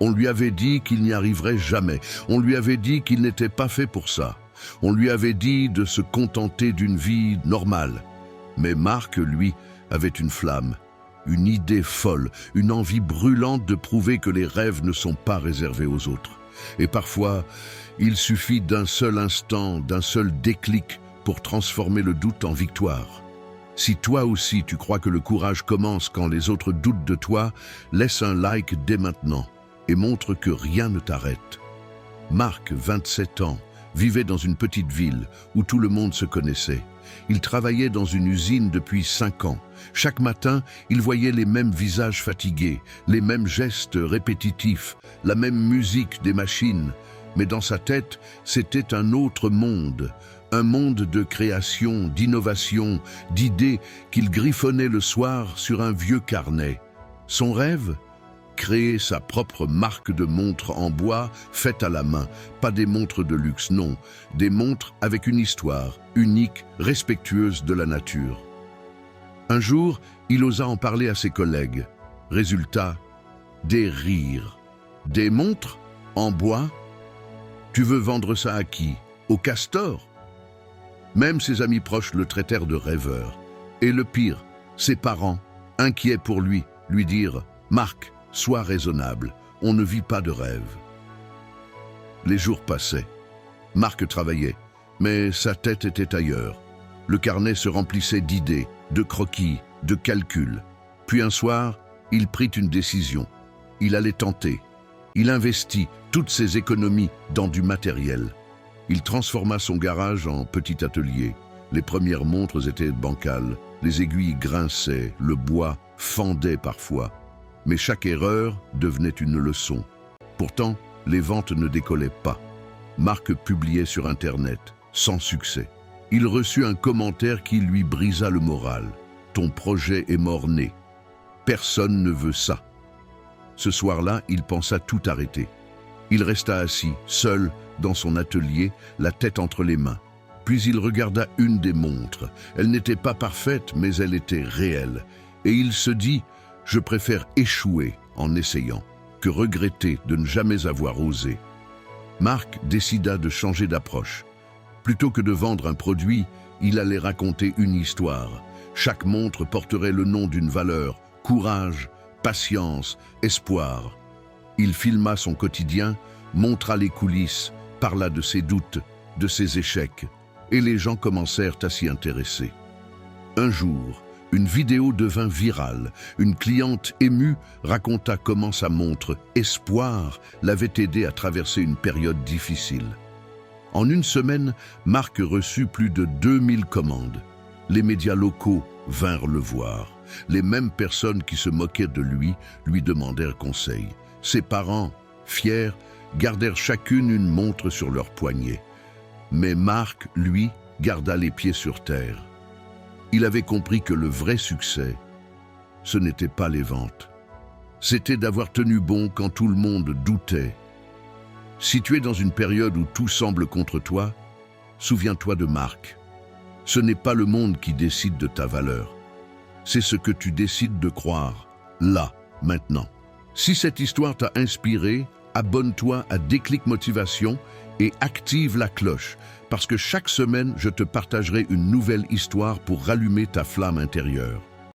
On lui avait dit qu'il n'y arriverait jamais. On lui avait dit qu'il n'était pas fait pour ça. On lui avait dit de se contenter d'une vie normale. Mais Marc, lui, avait une flamme, une idée folle, une envie brûlante de prouver que les rêves ne sont pas réservés aux autres. Et parfois, il suffit d'un seul instant, d'un seul déclic pour transformer le doute en victoire. Si toi aussi tu crois que le courage commence quand les autres doutent de toi, laisse un like dès maintenant et montre que rien ne t'arrête. Marc, 27 ans, vivait dans une petite ville où tout le monde se connaissait. Il travaillait dans une usine depuis 5 ans. Chaque matin, il voyait les mêmes visages fatigués, les mêmes gestes répétitifs, la même musique des machines. Mais dans sa tête, c'était un autre monde. Un monde de création, d'innovation, d'idées qu'il griffonnait le soir sur un vieux carnet. Son rêve ? Créer sa propre marque de montres en bois faite à la main. Pas des montres de luxe, non. Des montres avec une histoire, unique, respectueuse de la nature. Un jour, il osa en parler à ses collègues. Résultat, des rires. Des montres en bois ? Tu veux vendre ça à qui ? Au castor ? Même ses amis proches le traitèrent de rêveur. Et le pire, ses parents, inquiets pour lui dirent « Marc, sois raisonnable, on ne vit pas de rêve. » Les jours passaient. Marc travaillait, mais sa tête était ailleurs. Le carnet se remplissait d'idées, de croquis, de calculs. Puis un soir, il prit une décision. Il allait tenter. Il investit toutes ses économies dans du matériel. Il transforma son garage en petit atelier. Les premières montres étaient bancales, les aiguilles grinçaient, le bois fendait parfois. Mais chaque erreur devenait une leçon. Pourtant, les ventes ne décollaient pas. Marc publiait sur Internet, sans succès. Il reçut un commentaire qui lui brisa le moral. « Ton projet est mort-né. Personne ne veut ça. » Ce soir-là, il pensa tout arrêter. Il resta assis, seul, dans son atelier, la tête entre les mains. Puis il regarda une des montres. Elle n'était pas parfaite, mais elle était réelle. Et il se dit « Je préfère échouer en essayant que regretter de ne jamais avoir osé. » Marc décida de changer d'approche. Plutôt que de vendre un produit, il allait raconter une histoire. Chaque montre porterait le nom d'une valeur, courage, patience, espoir. Il filma son quotidien, montra les coulisses, parla de ses doutes, de ses échecs, et les gens commencèrent à s'y intéresser. Un jour, une vidéo devint virale. Une cliente émue raconta comment sa montre Espoir l'avait aidé à traverser une période difficile. En une semaine, Marc reçut plus de 2000 commandes. Les médias locaux vinrent le voir. Les mêmes personnes qui se moquaient de lui demandèrent conseil. Ses parents, fiers, gardèrent chacune une montre sur leur poignet. Mais Marc, lui, garda les pieds sur terre. Il avait compris que le vrai succès, ce n'était pas les ventes. C'était d'avoir tenu bon quand tout le monde doutait. Si tu es dans une période où tout semble contre toi, souviens-toi de Marc. Ce n'est pas le monde qui décide de ta valeur. C'est ce que tu décides de croire, là, maintenant. Si cette histoire t'a inspiré, abonne-toi à Déclic Motivation et active la cloche, parce que chaque semaine, je te partagerai une nouvelle histoire pour rallumer ta flamme intérieure.